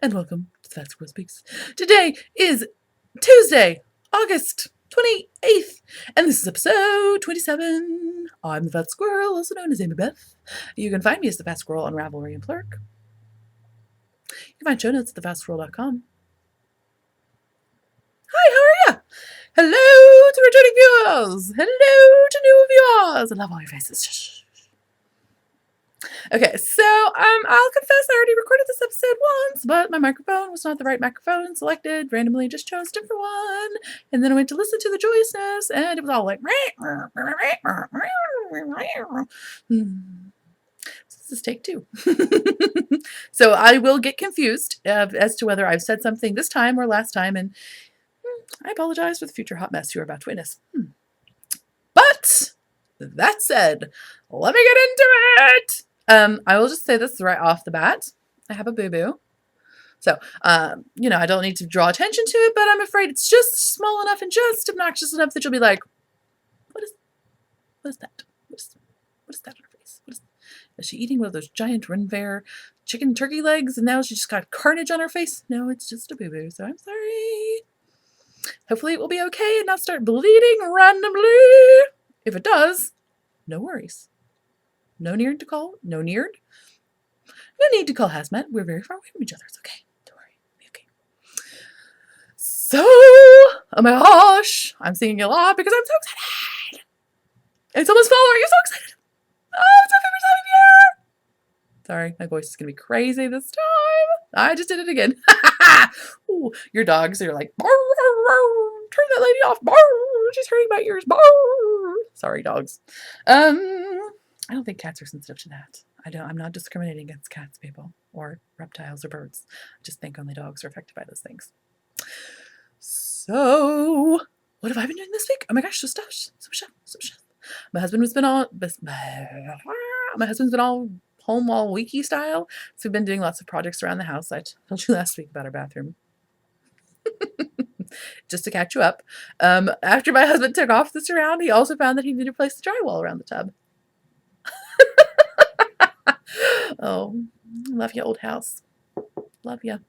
and welcome to the Fat Squirrel Speaks. Today is Tuesday, August 28th, and this is episode 27. I'm the Fat Squirrel, also known as Amy Beth. You can find me as the Fat Squirrel on Ravelry and Plurk. You can find show notes at thefatsquirrel.com. Hi, how are you? Hello to returning viewers. Hello to new viewers. I love all your faces. Shh. Okay, so I'll confess I already recorded this episode once, but my microphone was not the right microphone selected. Randomly just chose a different one, and then I went to listen to the joyousness, and it was all like. This is take two. So I will get confused as to whether I've said something this time or last time, and I apologize for the future hot mess you're about to witness. But that said, let me get into it. I will just say this right off the bat. I have a boo-boo. So, I don't need to draw attention to it, but I'm afraid it's just small enough and just obnoxious enough that you'll be like, what is that? What is that on her face? Is she eating one of those giant Renfair chicken turkey legs and now she just got carnage on her face? No, it's just a boo-boo, so I'm sorry. Hopefully it will be okay and not start bleeding randomly. If it does, no worries. No need to call hazmat. We're very far away from each other. It's okay. Don't worry. It'll be okay. So, oh my gosh. I'm singing a lot because I'm so excited. And someone's following. You're so excited. Oh, it's my favorite time of year. Sorry, my voice is going to be crazy this time. I just did it again. Ooh, your dogs are like, turn that lady off. She's hurting my ears. Sorry, dogs. I don't think cats are sensitive to that. I'm not discriminating against cats, people, or reptiles or birds. I just think only dogs are affected by those things. So, what have I been doing this week? Oh my gosh, some stuff. My husband's been all home all weeky style. So we've been doing lots of projects around the house. I told you last week about our bathroom. Just to catch you up. After my husband took off the surround, he also found that he needed to replace the drywall around the tub. Oh, love you, old house. Love you.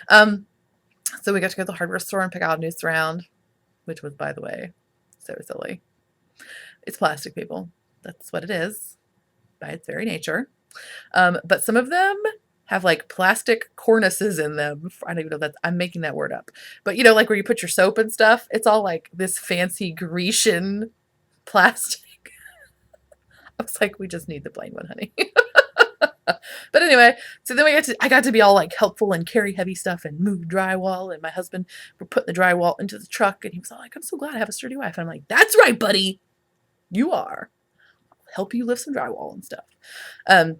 So we got to go to the hardware store and pick out a new surround, which was, by the way, so silly. It's plastic, people. That's what it is by its very nature. But some of them have like plastic cornices in them. I don't even know that I'm making that word up. But like where you put your soap and stuff, it's all like this fancy Grecian plastic. I was like, we just need the plain one, honey. But anyway, so then I got to be all like helpful and carry heavy stuff and move drywall. And my husband were putting the drywall into the truck, and he was all like, I'm so glad I have a sturdy wife. And I'm like, that's right, buddy. You are. I'll help you lift some drywall and stuff. And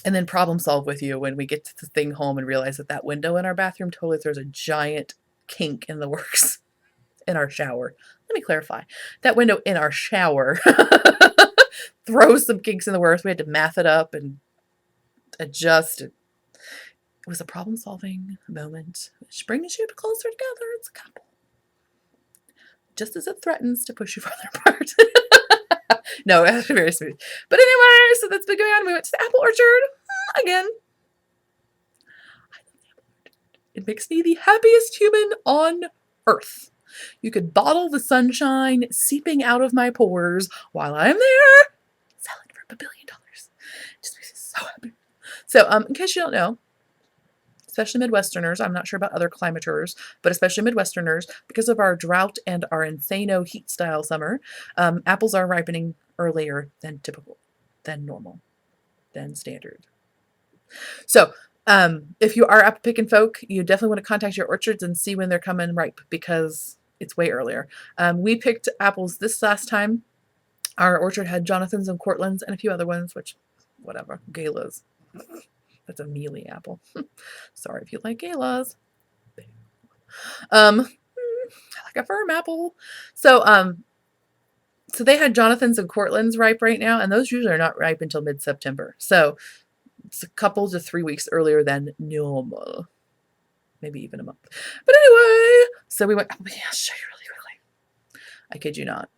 then problem solve with you when we get to the thing home and realize that window in our bathroom totally throws a giant kink in the works in our shower. Let me clarify. That window in our shower throws some kinks in the works. We had to math it up and adjust. It was a problem-solving moment, which brings you closer together as a couple. Just as it threatens to push you further apart. No, it was very smooth. But anyway, so that's been going on. We went to the apple orchard again. I love the apple orchard. It makes me the happiest human on earth. You could bottle the sunshine seeping out of my pores while I'm there. Sell it for $1 billion. Just makes me so happy. So, in case you don't know, especially Midwesterners, I'm not sure about other climaters, but especially Midwesterners, because of our drought and our insano heat style summer, apples are ripening earlier than typical, than normal, than standard. So, if you are apple picking folk, you definitely want to contact your orchards and see when they're coming ripe, because it's way earlier. We picked apples this last time. Our orchard had Jonathan's and Cortland's and a few other ones, which, whatever, Gala's. That's a mealy apple. Sorry if you like Galas. I like a firm apple. So they had Jonathan's and Cortland's ripe right now, and those usually are not ripe until mid-September. So it's a couple to 3 weeks earlier than normal. Maybe even a month. But anyway, so we went, I'll show you really quickly. I kid you not.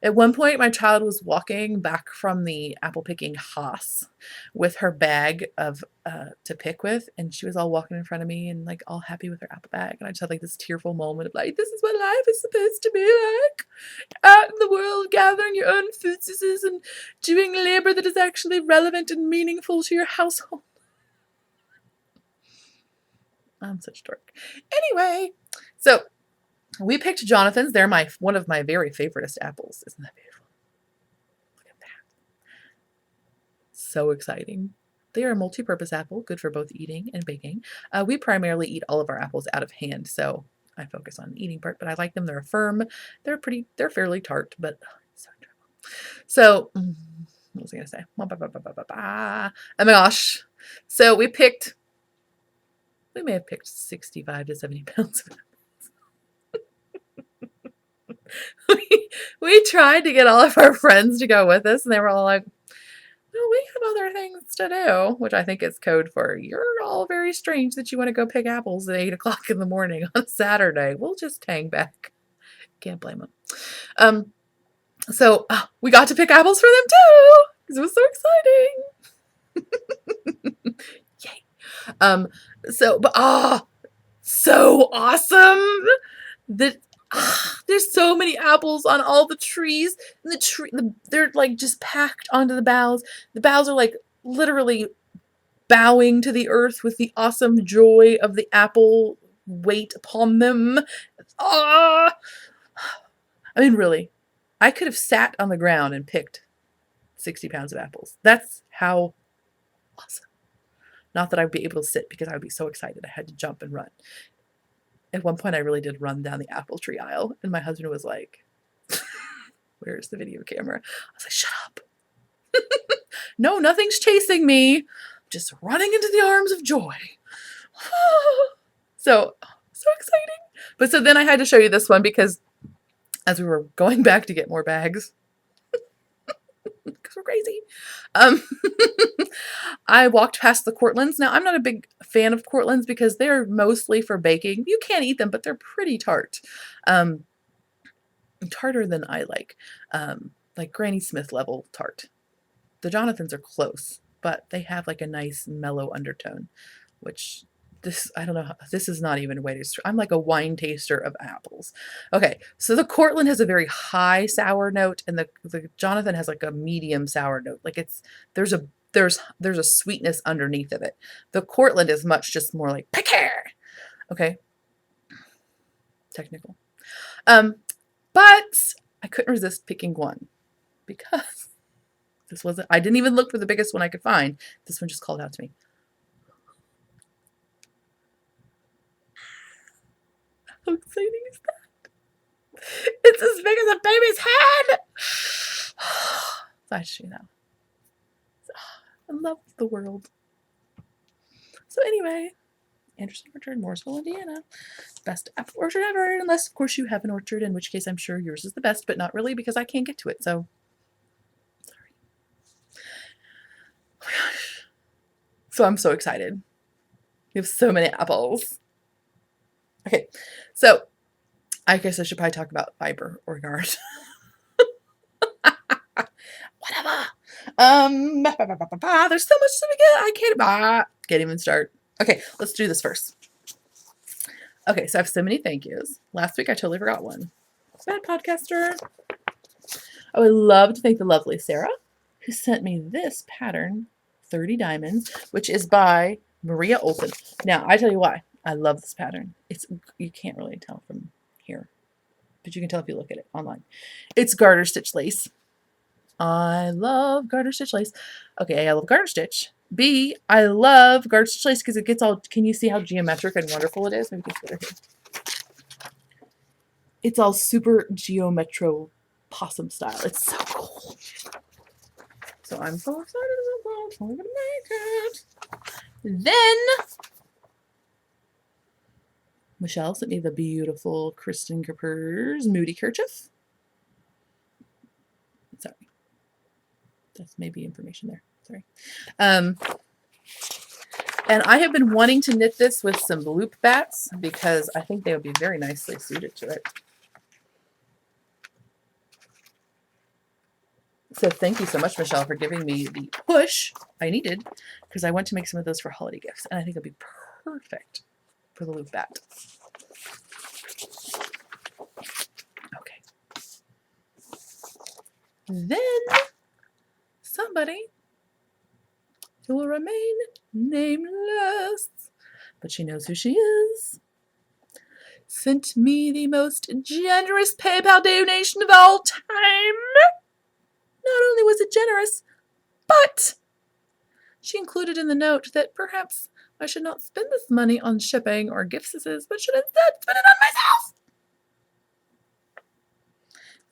At one point, my child was walking back from the apple picking Haas with her bag of to pick with, and she was all walking in front of me and like all happy with her apple bag. And I just had like this tearful moment of like, this is what life is supposed to be like, out in the world, gathering your own foodstuffs and doing labor that is actually relevant and meaningful to your household. I'm such a dork. Anyway, so we picked Jonathan's. They're one of my very favoriteest apples. Isn't that beautiful? Look at that. So exciting. They are a multi-purpose apple, good for both eating and baking. We primarily eat all of our apples out of hand, so I focus on the eating part, but I like them. They're firm. They're fairly tart, but so enjoyable. So, what was I going to say? Oh my gosh. So we may have picked 65 to 70 pounds of we tried to get all of our friends to go with us, and they were all like, well, we have other things to do, which I think is code for you're all very strange that you want to go pick apples at 8 o'clock in the morning on Saturday. We'll just hang back. Can't blame them. So we got to pick apples for them too, because it was so exciting. Yay. So awesome that there's so many apples on all the trees, and they're like just packed onto the boughs. The boughs are like literally bowing to the earth with the awesome joy of the apple weight upon them. I mean, really, I could have sat on the ground and picked 60 pounds of apples. That's how awesome. Not that I'd be able to sit because I would be so excited I had to jump and run. At one point, I really did run down the apple tree aisle, and my husband was like, where's the video camera? I was like, shut up. No, nothing's chasing me. I'm just running into the arms of joy. So exciting. But so then I had to show you this one because as we were going back to get more bags, because we're crazy, I walked past the Cortlands. Now, I'm not a big fan of Cortlands because they're mostly for baking. You can eat them, but they're pretty tart. Tarter than I like Granny Smith level tart. The Jonathans are close, but they have like a nice mellow undertone, which I don't know, this is not even a way to describe. I'm like a wine taster of apples. Okay, so the Cortland has a very high sour note, and the Jonathan has like a medium sour note. Like there's a sweetness underneath of it. The Cortland is much just more like pick here. Okay, technical. But I couldn't resist picking one because I didn't even look for the biggest one I could find. This one just called out to me. How exciting is that? It's as big as a baby's head. So I show you that. I love the world. So anyway, Anderson Orchard, Mooresville, Indiana. Best apple orchard ever, unless of course you have an orchard, in which case I'm sure yours is the best, but not really because I can't get to it, so sorry. Oh my gosh. So I'm so excited. We have so many apples. Okay, so I guess I should probably talk about fiber or GARD. Whatever. There's so much to get. I can't even start. Okay, let's do this first. Okay, so I have so many thank yous. Last week I totally forgot one. Bad podcaster. I would love to thank the lovely Sarah, who sent me this pattern, 30 Diamonds, which is by Maria Olson. Now, I tell you why. I love this pattern. You can't really tell from here, but you can tell if you look at it online. It's garter stitch lace. I love garter stitch lace. Okay, A, I love garter stitch. B, I love garter stitch lace because it gets all, can you see how geometric and wonderful it is? Maybe you can put it here. It's all super geometro possum style. It's so cool. So I'm so excited about that. I'm going to make it. Then Michelle sent me the beautiful Kristen Kapur's Moody Kerchief. Sorry. That's maybe information there. Sorry. And I have been wanting to knit this with some loop bats because I think they would be very nicely suited to it. So thank you so much, Michelle, for giving me the push I needed, because I want to make some of those for holiday gifts, and I think it'll be perfect for the Loop Bat. Okay. Then somebody who will remain nameless, but she knows who she is, sent me the most generous PayPal donation of all time. Not only was it generous, but she included in the note that perhaps I should not spend this money on shipping or gift certificates, but should instead spend it on myself.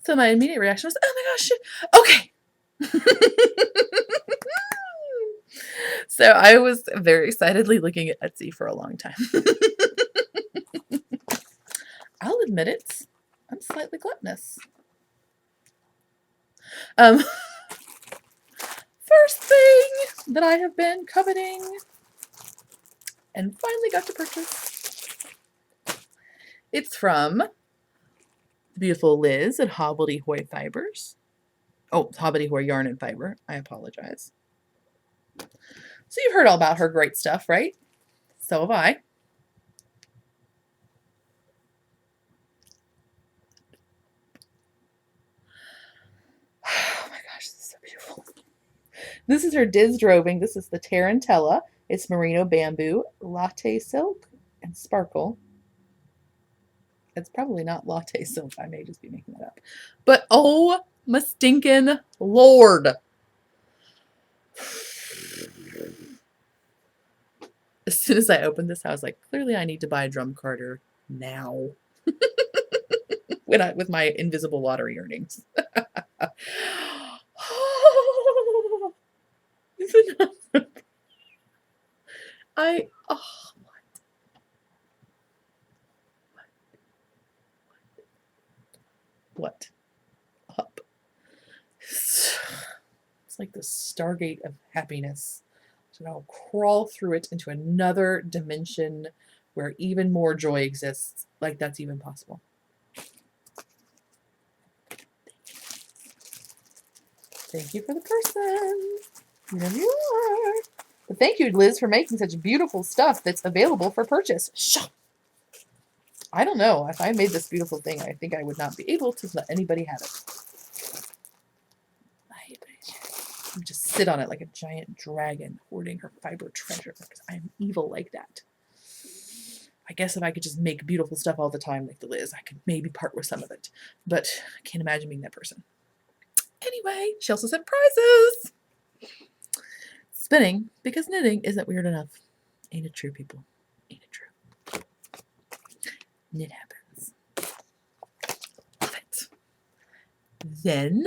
So my immediate reaction was, oh my gosh, okay. So I was very excitedly looking at Etsy for a long time. I'll admit it, I'm slightly gluttonous. First thing that I have been coveting and finally got to purchase. It's from the beautiful Liz at Hobbledehoy Fibers. Oh, Hobbledehoy Yarn and Fiber. I apologize. So you've heard all about her great stuff, right? So have I. Oh my gosh, this is so beautiful. This is her Diz Droving. This is the Tarantella. It's merino bamboo, latte silk, and sparkle. It's probably not latte silk. I may just be making that up. But oh my stinking Lord. As soon as I opened this, I was like, clearly I need to buy a drum carder now. With my invisible lottery earnings. What? Up. It's like the Stargate of happiness. So I'll crawl through it into another dimension where even more joy exists. Like that's even possible. Thank you for the person. Here you are. But thank you, Liz, for making such beautiful stuff that's available for purchase. I don't know. If I made this beautiful thing, I think I would not be able to let anybody have it. I would just sit on it like a giant dragon hoarding her fiber treasure because I'm evil like that. I guess if I could just make beautiful stuff all the time like the Liz, I could maybe part with some of it. But I can't imagine being that person. Anyway, she also sent prizes. Spinning, because knitting isn't weird enough. Ain't it true, people? Ain't it true? Knit happens. Love it. Then,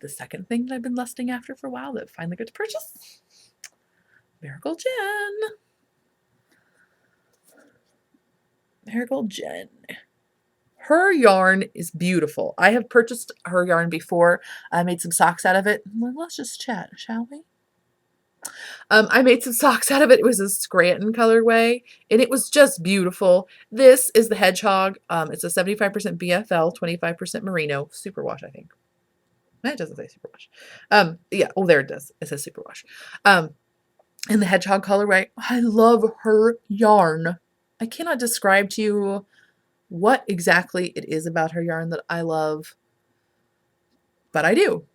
the second thing that I've been lusting after for a while that I finally got to purchase. Marigold Jen. Marigold Jen. Her yarn is beautiful. I have purchased her yarn before. I made some socks out of it. Well, let's just chat, shall we? I made some socks out of it. It was a Scranton colorway, and it was just beautiful. This is the Hedgehog. It's a 75% BFL, 25% merino. Superwash, I think. It doesn't say superwash. Yeah, oh, there it does. It says superwash. In the Hedgehog colorway. I love her yarn. I cannot describe to you what exactly it is about her yarn that I love, but I do.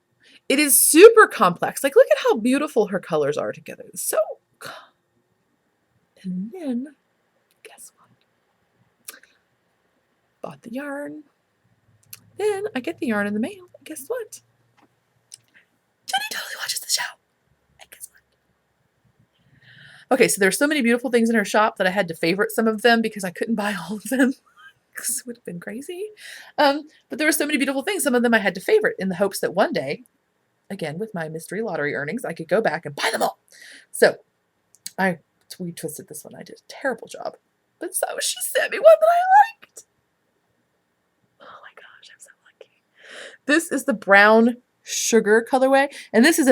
It is super complex. Like, look at how beautiful her colors are together. So, and then, guess what? Bought the yarn. Then I get the yarn in the mail. And guess what? Jenny totally watches the show. And guess what? Okay, so there's so many beautiful things in her shop that I had to favorite some of them because I couldn't buy all of them. Because it would have been crazy. But there were so many beautiful things. Some of them I had to favorite in the hopes that one day, again, with my mystery lottery earnings, I could go back and buy them all. So we twisted this one. I did a terrible job. But so she sent me one that I liked. Oh my gosh, I'm so lucky. This is the brown sugar colorway. And this is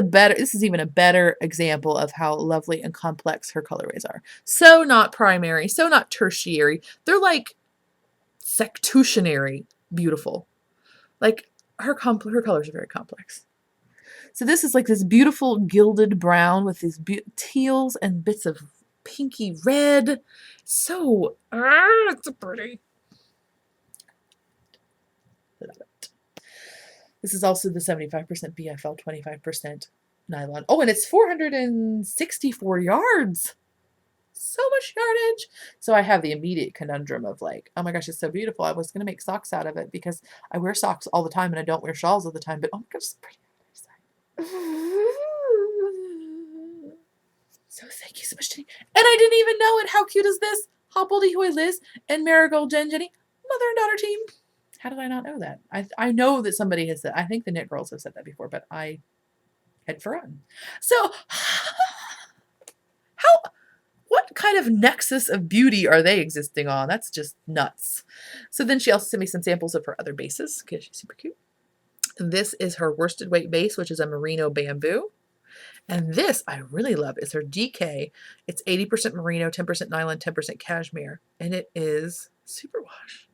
even a better example of how lovely and complex her colorways are. So not primary, so not tertiary. They're like sectusionary beautiful. Like, her colors are very complex. So this is like this beautiful gilded brown with these teals and bits of pinky red. So, it's so pretty. Love it. This is also the 75% BFL, 25% nylon. Oh, and it's 464 yards. So much yardage. So I have the immediate conundrum of like, oh my gosh, it's so beautiful. I was going to make socks out of it because I wear socks all the time and I don't wear shawls all the time. But oh my gosh, it's pretty. So thank you so much, Jenny. And I didn't even know it. How cute is this? Hoppledy Hoy Liz and Marigold Jen Jenny, mother and daughter team. How did I not know that? I know that somebody has said, I think the Knit Girls have said that before, but I had forgotten. So what kind of nexus of beauty are they existing on? That's just nuts. So then she also sent me some samples of her other bases because she's super cute. This is her worsted weight base, which is a merino bamboo. And this I really love is her DK. It's 80% merino, 10% nylon, 10% cashmere. And it is superwash.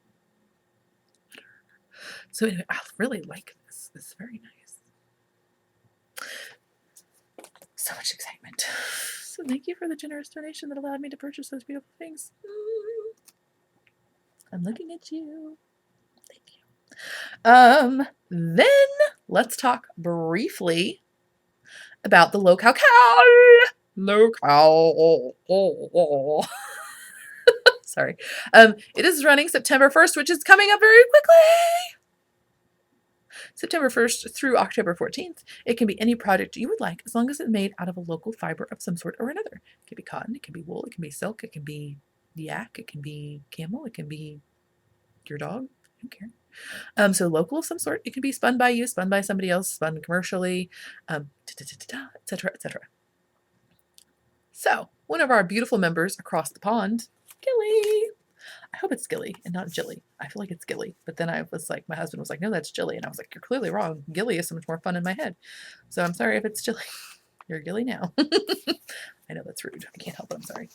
So anyway, I really like this. It's very nice. So much excitement. So thank you for the generous donation that allowed me to purchase those beautiful things. I'm looking at you. Thank you. Then let's talk briefly about the Local. Sorry. It is running September 1st, which is coming up very quickly. September 1st through October 14th. It can be any product you would like as long as it's made out of a local fiber of some sort or another. It can be cotton, it can be wool, it can be silk, it can be yak, it can be camel, it can be your dog. I don't care. So local of some sort. It can be spun by you, spun by somebody else, spun commercially, etc., etc. So one of our beautiful members across the pond, Gilly. I hope it's Gilly and not Jilly. I feel like it's Gilly. But then I was like, my husband was like, no, that's Jilly. And I was like, you're clearly wrong. Gilly is so much more fun in my head. So I'm sorry if it's Jilly. You're Gilly now. I know that's rude. I can't help it. I'm sorry.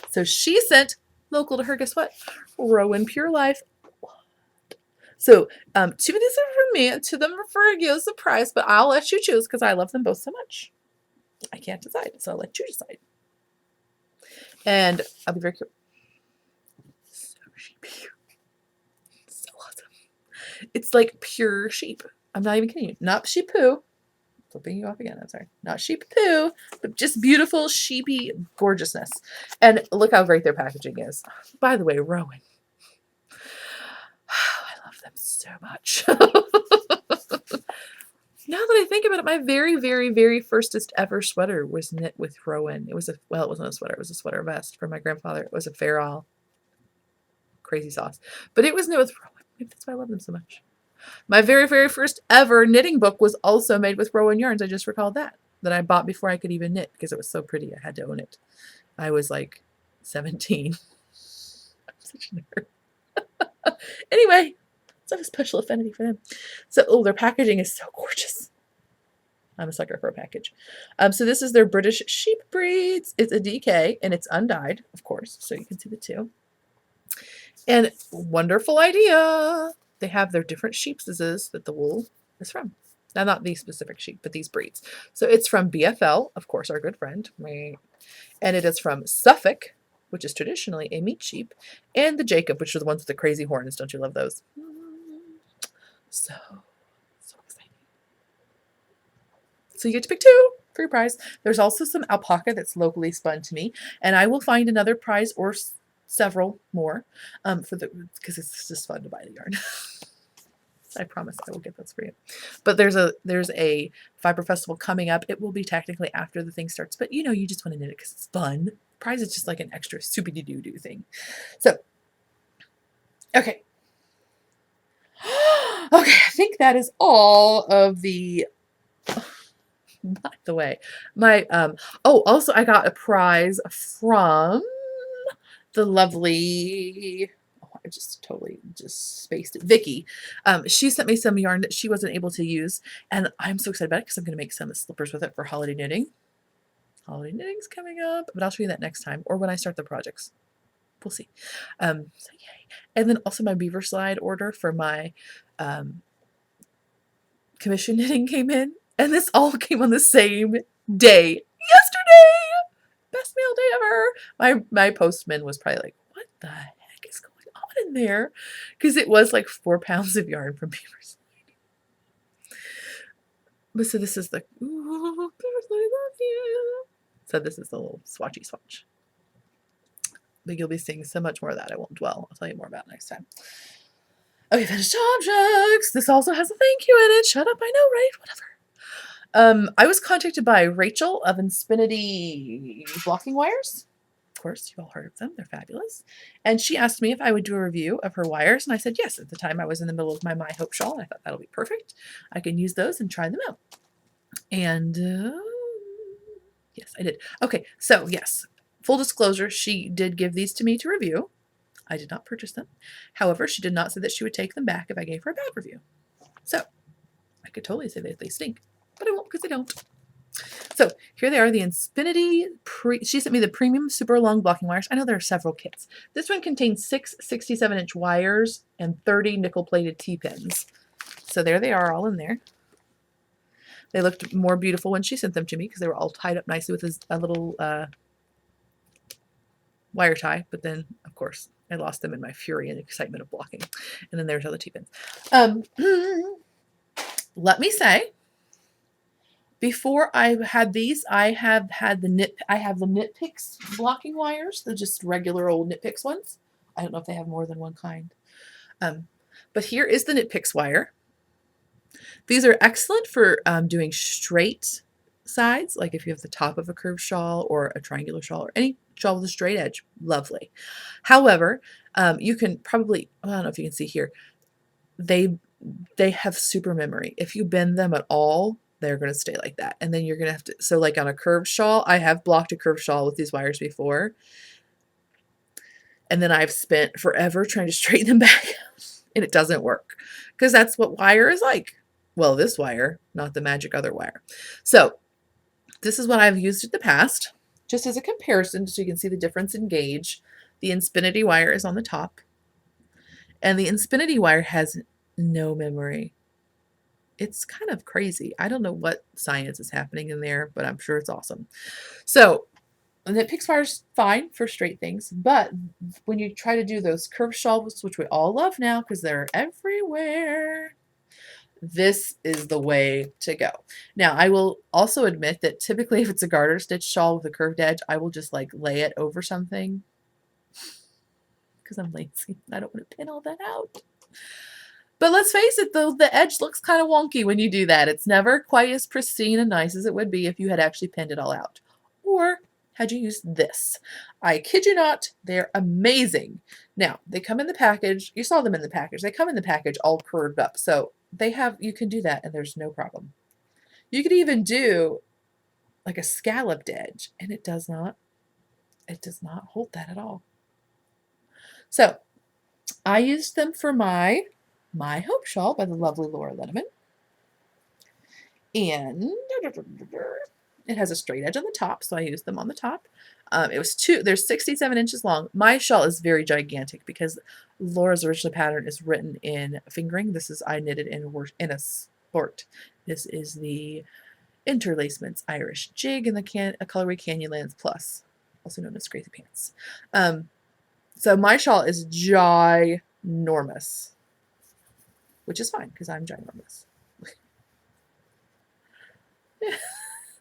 So she sent local to her, guess what? Rowan Pure Life. So 2 of these are for me and 2 of them are for you as a surprise, but I'll let you choose because I love them both so much. I can't decide, so I'll let you decide. And I'll be very cute. So sheepy. So awesome. It's like pure sheep. I'm not even kidding you. Not sheep poo. Flipping you off again. I'm sorry. Not sheep poo, but just beautiful sheepy gorgeousness. And look how great their packaging is. By the way, Rowan. I love them so much. Now that I think about it, my very, very, very firstest ever sweater was knit with Rowan. It was it wasn't a sweater. It was a sweater vest for my grandfather. It was a Fair Isle crazy sauce. But it was knit with Rowan. Maybe that's why I love them so much. My very, very first ever knitting book was also made with Rowan yarns. I just recalled that I bought before I could even knit because it was so pretty. I had to own it. I was like 17. I'm such a nerd. Anyway, so I have a special affinity for them. So, their packaging is so gorgeous. I'm a sucker for a package. So this is their British sheep breeds. It's a DK and it's undyed, of course, so you can see the 2. And wonderful idea. They have their different sheepses that the wool is from. Now, not these specific sheep, but these breeds. So it's from BFL, of course, our good friend. And it is from Suffolk, which is traditionally a meat sheep, and the Jacob, which are the ones with the crazy horns. Don't you love those? So exciting. So you get to pick 2 for your prize. There's also some alpaca that's locally spun to me, and I will find another prize or several more because it's just fun to buy the yarn. I promise I will get those for you. But there's a fiber festival coming up. It will be technically after the thing starts, but you just want to knit it because it's fun. Prize is just like an extra soupy-doo-doo thing. So, okay. Okay, I think that is all of the. By the way, my also I got a prize from the lovely. I just totally spaced it. Vicky. She sent me some yarn that she wasn't able to use, and I'm so excited about it because I'm going to make some slippers with it for holiday knitting. Holiday knitting's coming up, but I'll show you that next time or when I start the projects. we'll see. So yay. And then also my beaver slide order for my commission knitting came in, and this all came on the same day. Yesterday! Best mail day ever. My postman was probably like, what the heck is going on in there? Because it was like 4 pounds of yarn from beaver slide. But so this is the ooh, beaver slide, I love you. So this is the little swatchy swatch. But you'll be seeing so much more of that. I won't dwell. I'll tell you more about it next time. Okay, finished objects. This also has a thank you in it. Shut up, I know, right? Whatever. I was contacted by Rachel of Inspinity Blocking Wires. Of course, you've all heard of them. They're fabulous. And she asked me if I would do a review of her wires, and I said yes. At the time, I was in the middle of my My Hope shawl, and I thought that'll be perfect. I can use those and try them out. And yes, I did. Okay, so yes, full disclosure, she did give these to me to review. I did not purchase them. However, she did not say that she would take them back if I gave her a bad review. So I could totally say that they stink, but I won't because they don't. So here they are, the Inspinity. She sent me the premium super long blocking wires. I know there are several kits. This one contains 6 67-inch wires and 30 nickel-plated T-pins. So there they are, all in there. They looked more beautiful when she sent them to me because they were all tied up nicely with a little wire tie. But then, of course, I lost them in my fury and excitement of blocking. And then there's other T-pins. Let me say, before I had these, I have the Knit Picks blocking wires, the just regular old Knit Picks ones. I don't know if they have more than one kind. But here is the Knit Picks wire. These are excellent for doing straight sides, like if you have the top of a curved shawl or a triangular shawl or any shawl with a straight edge, lovely. However, you can probably, I don't know if you can see here, they have super memory. If you bend them at all, they're going to stay like that. And then you're going to have to, so like on a curved shawl, I have blocked a curved shawl with these wires before. And then I've spent forever trying to straighten them back and it doesn't work because that's what wire is like. Well, this wire, not the magic other wire. So this is what I've used in the past, just as a comparison so you can see the difference in gauge. The Inspinity wire is on the top and the Inspinity wire has no memory. It's kind of crazy. I don't know what science is happening in there, but I'm sure it's awesome. So the Knit Picks wire is fine for straight things, but when you try to do those curved shawls, which we all love now because they're everywhere, this is the way to go. Now, I will also admit that typically if it's a garter stitch shawl with a curved edge, I will just like lay it over something because I'm lazy. I don't want to pin all that out. But let's face it, though, the edge looks kind of wonky when you do that. It's never quite as pristine and nice as it would be if you had actually pinned it all out. Or had you used this. I kid you not, they're amazing. Now, they come in the package. You saw them in the package. They come in the package all curved up. So they have, you can do that and there's no problem. You could even do like a scalloped edge and it does not hold that at all. So I used them for my Hope shawl by the lovely Laura Lenneman. And it has a straight edge on the top, so I used them on the top. They're 67 inches long. My shawl is very gigantic because Laura's original pattern is written in fingering. I knitted in a sport. This is the Interlacements Irish Jig in the colorway Canyonlands Plus, also known as Crazy Pants. So my shawl is ginormous, which is fine because I'm ginormous.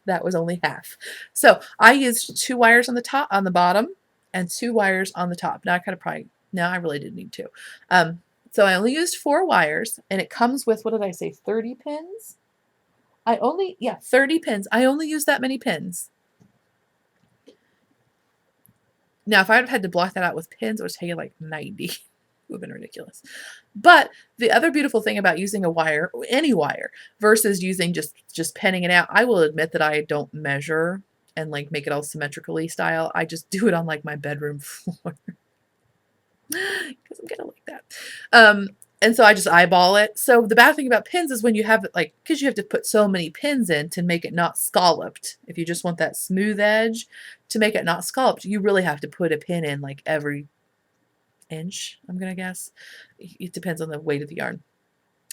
That was only half. So I used 2 wires on the bottom, and 2 wires on the top. Now I really did need 2. So I only used 4 wires, and it comes with, what did I say, 30 pins? 30 pins. I only used that many pins. Now, if I had to block that out with pins, it would take like 90. It would have been ridiculous. But the other beautiful thing about using a wire, any wire, versus using just penning it out, I will admit that I don't measure and like make it all symmetrically style. I just do it on like my bedroom floor because I'm kind of like that. And so I just eyeball it. So the bad thing about pins is when you have it because you have to put so many pins in to make it not scalloped. If you just want that smooth edge to make it not scalloped, you really have to put a pin in like every inch, I'm going to guess. It depends on the weight of the yarn.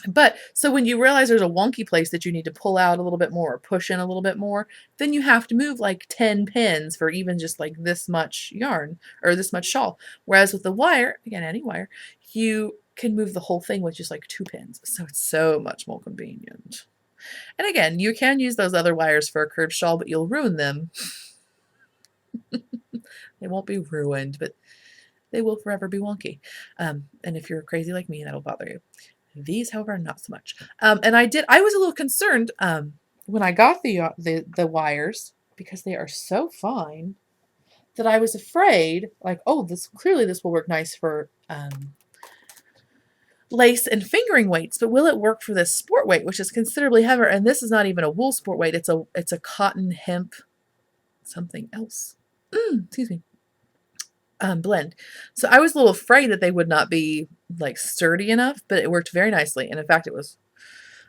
But so when you realize there's a wonky place that you need to pull out a little bit more or push in a little bit more, then you have to move like 10 pins for even just like this much yarn or this much shawl. Whereas with the wire, again, any wire, you can move the whole thing with just like 2 pins. So it's so much more convenient. And again, you can use those other wires for a curved shawl, but you'll ruin them. They won't be ruined, but they will forever be wonky. And if you're crazy like me, that'll bother you. These, however, not so much. And I was a little concerned when I got the wires, because they are so fine, that I was afraid, like, oh, this will work nice for lace and fingering weights, but will it work for this sport weight, which is considerably heavier? And this is not even a wool sport weight; it's a cotton hemp something else. Excuse me. Blend. So I was a little afraid that they would not be like sturdy enough, but it worked very nicely. And in fact, it was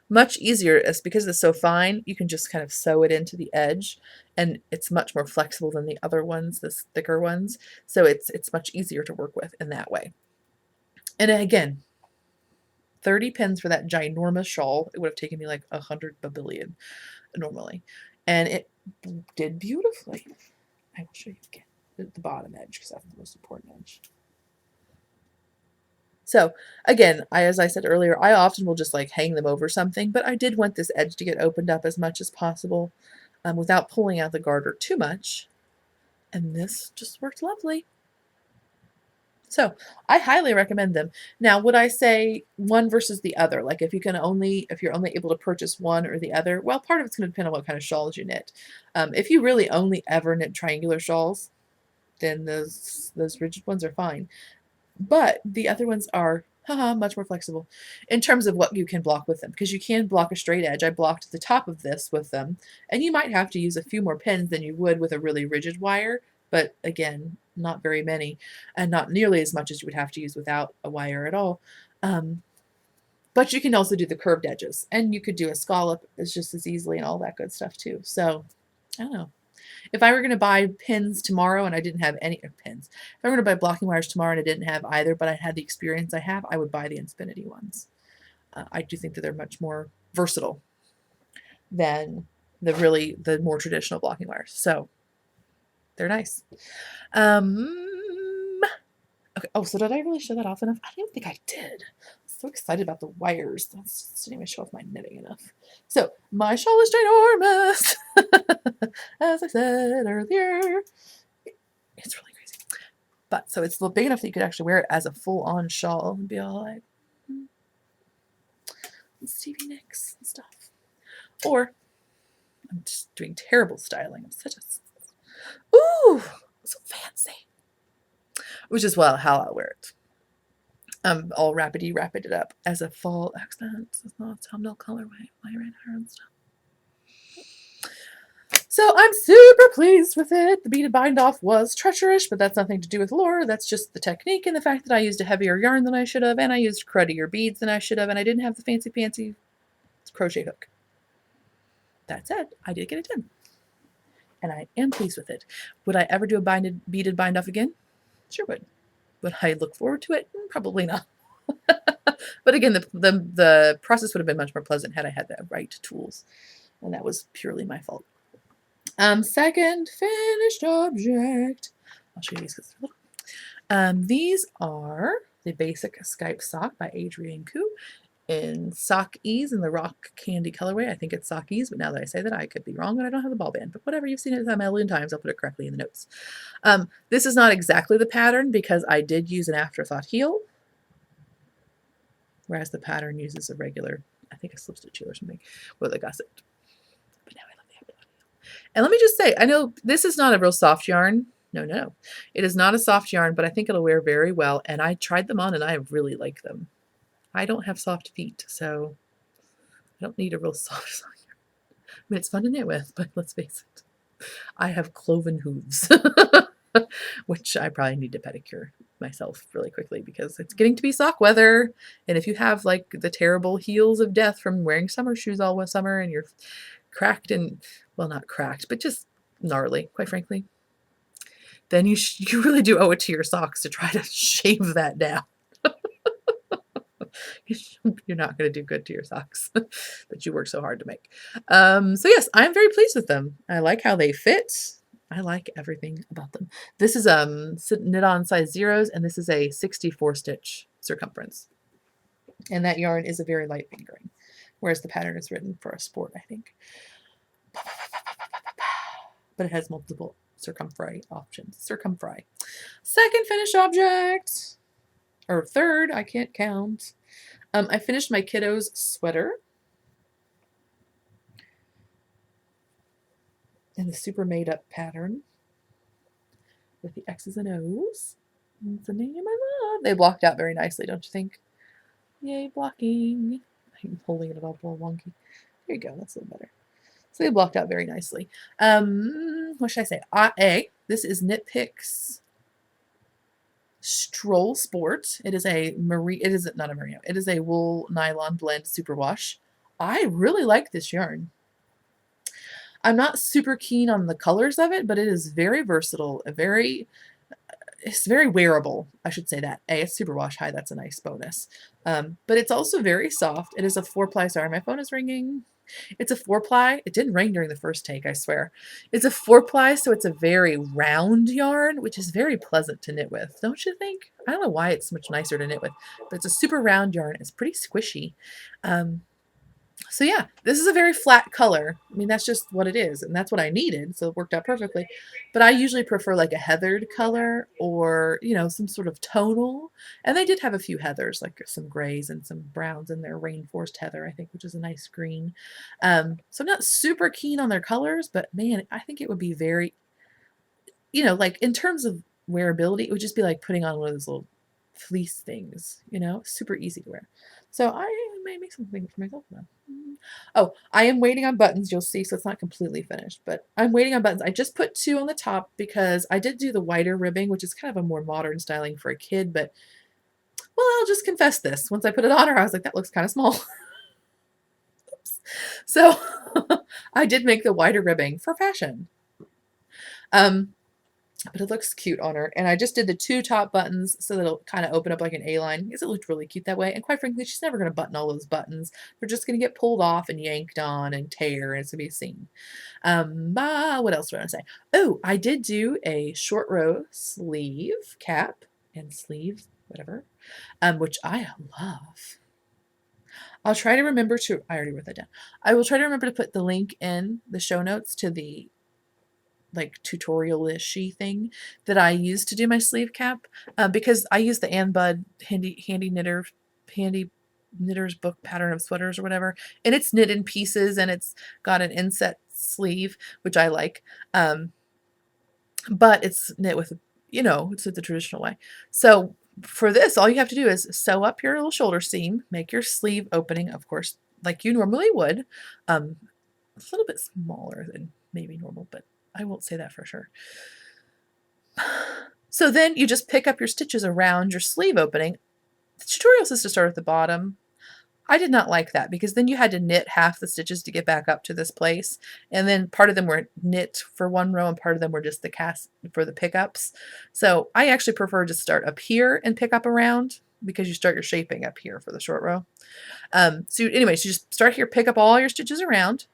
much easier because it's so fine. You can just kind of sew it into the edge, and it's much more flexible than the other ones, the thicker ones. So it's much easier to work with in that way. And again, 30 pins for that ginormous shawl. It would have taken me like 100 babillion normally. And it did beautifully. I will show you again the bottom edge, because that's the most important edge. So again, as I said earlier, I often will just like hang them over something, but I did want this edge to get opened up as much as possible without pulling out the garter too much. And this just worked lovely. So I highly recommend them. Now, would I say one versus the other? Like if you're only able to purchase one or the other, well, part of it's going to depend on what kind of shawls you knit. If you really only ever knit triangular shawls, then those rigid ones are fine. But the other ones are much more flexible in terms of what you can block with them, because you can block a straight edge. I blocked the top of this with them, and you might have to use a few more pins than you would with a really rigid wire, but again, not very many, and not nearly as much as you would have to use without a wire at all. But you can also do the curved edges, and you could do a scallop just as easily and all that good stuff too. So I don't know. If I were going to buy pins tomorrow and I didn't have any pins, if I were going to buy blocking wires tomorrow and I didn't have either, but I had the experience I have, I would buy the Infinity ones. I do think that they're much more versatile than the more traditional blocking wires. So they're nice. Okay. Oh, so did I really show that off enough? I don't think I did. I'm so excited about the wires. That's just didn't even show off my knitting enough. So my shawl is ginormous. As I said earlier, it's really crazy. But so it's big enough that you could actually wear it as a full-on shawl and be all like Stevie Nicks and stuff. Or I'm just doing terrible styling. I'm such a so fancy. Which is how I wear it. All rapid it up as a fall accent. It's not a thumbnail colorway. My red hair and stuff. So I'm super pleased with it. The beaded bind off was treacherous, but that's nothing to do with lore. That's just the technique and the fact that I used a heavier yarn than I should have, and I used cruddier beads than I should have, and I didn't have the fancy crochet hook. That said, I did get it done. And I am pleased with it. Would I ever do a beaded bind off again? Sure would. Would I look forward to it? Probably not. But again, the process would have been much more pleasant had I had the right tools. And that was purely my fault. Second finished object. I'll show you these because they're little. These are the basic Skype sock by Adrienne Koo in Sock Ease in the Rock Candy colorway. I think it's Sock Ease, but now that I say that, I could be wrong and I don't have the ball band. But whatever, you've seen it a million times. I'll put it correctly in the notes. This is not exactly the pattern because I did use an afterthought heel, whereas the pattern uses a regular, I think a slip stitch heel or something with a gusset. But now I love the afterthought heel. And let me just say, I know this is not a real soft yarn. No. It is not a soft yarn, but I think it'll wear very well. And I tried them on and I really like them. I don't have soft feet, so I don't need a real soft sock yarn. I mean, it's fun to knit with, but let's face it. I have cloven hooves, which I probably need to pedicure myself really quickly because it's getting to be sock weather. And if you have like the terrible heels of death from wearing summer shoes all summer and you're cracked and, well, not cracked, but just gnarly, quite frankly, then you really do owe it to your socks to try to shave that down. You're not going to do good to your socks that you work so hard to make. So yes, I'm very pleased with them. I like how they fit. I like everything about them. This is knit on size zeros, and this is a 64 stitch circumference. And that yarn is a very light fingering, whereas the pattern is written for a sport, I think. But it has multiple circumfry options. Circumfry. Second finished object, or third, I can't count. I finished my kiddo's sweater in the super made up pattern with the X's and O's. It's a name I love. They blocked out very nicely, don't you think? Yay, blocking. I'm holding it up a little wonky. There you go. That's a little better. So they blocked out very nicely. What should I say? This is Knit Picks Stroll Sport. It is a it is not a merino. It is a wool nylon blend superwash. I really like this yarn. I'm not super keen on the colors of it, but it is very versatile, it's very wearable. I should say that. It's superwash high. That's a nice bonus. But it's also very soft. It is a 4-ply. Sorry, my phone is ringing. It's a 4-ply. It didn't ring during the first take, I swear. It's a 4-ply, so it's a very round yarn, which is very pleasant to knit with, don't you think? I don't know why it's much nicer to knit with, but it's a super round yarn. It's pretty squishy. So yeah, this is a very flat color. I mean, that's just what it is, and that's what I needed, so it worked out perfectly. But I usually prefer like a heathered color or, you know, some sort of tonal. And they did have a few heathers, like some grays and some browns in their rainforest heather, I think, which is a nice green. So I'm not super keen on their colors, but man, I think it would be very, you know, like in terms of wearability, it would just be like putting on one of those little fleece things, you know, super easy to wear. So I might make something for myself now. Oh, I am waiting on buttons, you'll see, so it's not completely finished, but I'm waiting on buttons. I just put 2 on the top because I did do the wider ribbing, which is kind of a more modern styling for a kid, but, well, I'll just confess this. Once I put it on her, I was like, that looks kind of small. Oops. So I did make the wider ribbing for fashion. But it looks cute on her. And I just did the 2 top buttons so that it'll kind of open up like an A-line because it looked really cute that way. And quite frankly, she's never going to button all those buttons. They're just going to get pulled off and yanked on and tear, and it's going to be seen. What else do I want to say? Oh, I did do a short row sleeve cap and sleeves, whatever, which I love. I'll try to remember to, I already wrote that down. I will try to remember to put the link in the show notes to the like tutorial-ishy thing that I use to do my sleeve cap, because I use the Ann Budd handy knitter's book pattern of sweaters or whatever, and it's knit in pieces and it's got an inset sleeve, which I like, but it's knit with, you know, it's the traditional way. So for this, all you have to do is sew up your little shoulder seam, make your sleeve opening, of course, like you normally would, a little bit smaller than maybe normal, but I won't say that for sure. So then you just pick up your stitches around your sleeve opening. The tutorial says to start at the bottom. I did not like that because then you had to knit half the stitches to get back up to this place. And then part of them were knit for one row and part of them were just the cast for the pickups. So I actually prefer to start up here and pick up around because you start your shaping up here for the short row. So anyways, you just start here, pick up all your stitches around,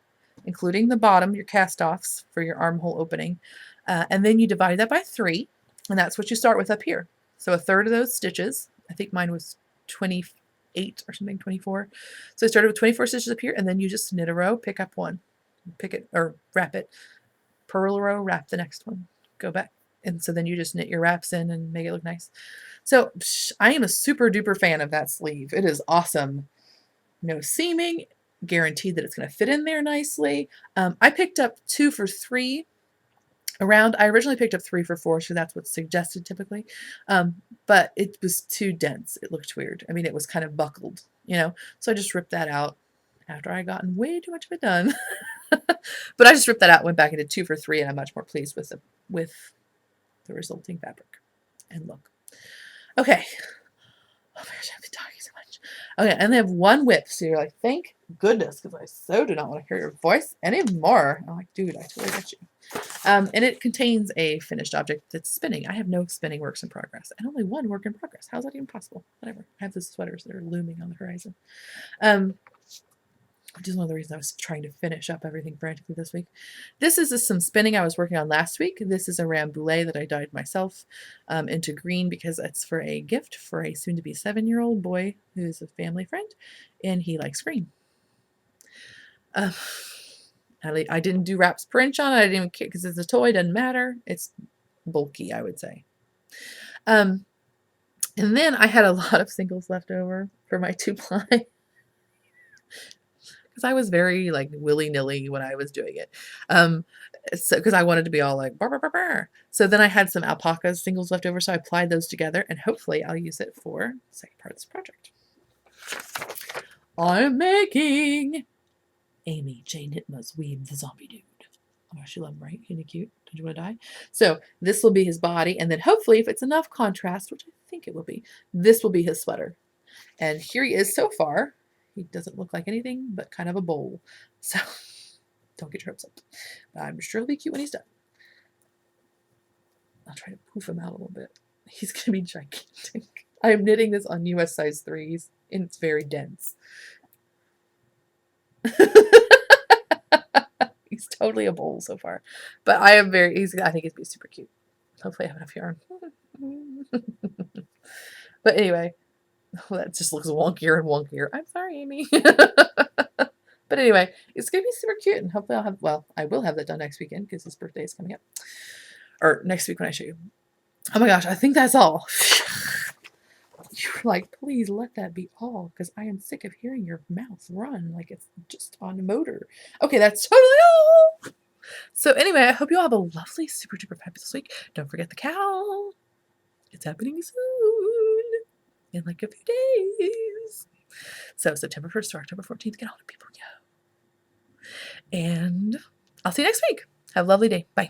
including the bottom, your cast-offs for your armhole opening. And then you divide that by 3, and that's what you start with up here. So a third of those stitches, I think mine was 28 or something, 24. So I started with 24 stitches up here, and then you just knit a row, pick up one, pick it, or wrap it, purl a row, wrap the next one, go back. And so then you just knit your wraps in and make it look nice. So I am a super duper fan of that sleeve. It is awesome. No seaming, guaranteed that it's going to fit in there nicely. I picked up 2 for $3 around. I originally picked up 3 for $4, so that's what's suggested typically. But it was too dense. It looked weird. I mean, it was kind of buckled, you know, so I just ripped that out after I gotten way too much of it done. But I just ripped that out, went back into 2 for $3, and I'm much more pleased with the resulting fabric and look. Okay. Oh my gosh, I've been talking so much. Okay, and they have one whip, so you're like, thank goodness, because I so do not want to hear your voice anymore. I'm like, dude, I totally get you. And it contains a finished object that's spinning. I have no spinning works in progress, and only one work in progress. How's that even possible? Whatever. I have the sweaters that are looming on the horizon. Which is one of the reasons I was trying to finish up everything frantically this week. This is some spinning I was working on last week. This is a Rambouillet that I dyed myself into green because it's for a gift for a soon-to-be 7-year-old boy who's a family friend, and he likes green. I didn't do wraps per inch on it. I didn't even care because it's a toy. Doesn't matter. It's bulky, I would say. And then I had a lot of singles left over for my 2-ply. Because I was very like willy-nilly when I was doing it. So because I wanted to be all like "Brr, brr, brr, brr." So then I had some alpaca singles left over, so I applied those together, and hopefully I'll use it for the second part of this project. I'm making Amy Jane Nitma's Weeb the Zombie Dude. Oh my gosh, you love him, right? Isn't he cute? Don't you want to die? So this will be his body, and then hopefully, if it's enough contrast, which I think it will be, this will be his sweater. And here he is so far. He doesn't look like anything but kind of a bowl. So don't get your hopes up. But I'm sure he'll be cute when he's done. I'll try to poof him out a little bit. He's going to be gigantic. I am knitting this on US size 3s, and it's very dense. He's totally a bowl so far. But I am very easy. I think he'd be super cute. Hopefully I have enough yarn. But anyway, that just looks wonkier and wonkier. I'm sorry, Amy. But anyway, it's going to be super cute. And hopefully I'll have, well, I will have that done next weekend because his birthday is coming up. Or next week when I show you. Oh my gosh, I think that's all. You're like, please let that be all because I am sick of hearing your mouth run like it's just on a motor. Okay, that's totally all. So anyway, I hope you all have a lovely, super duper fabulous week. Don't forget the cowl. It's happening soon. In like a few days. So September 1st to October 14th, get all the people go. And I'll see you next week. Have a lovely day. Bye.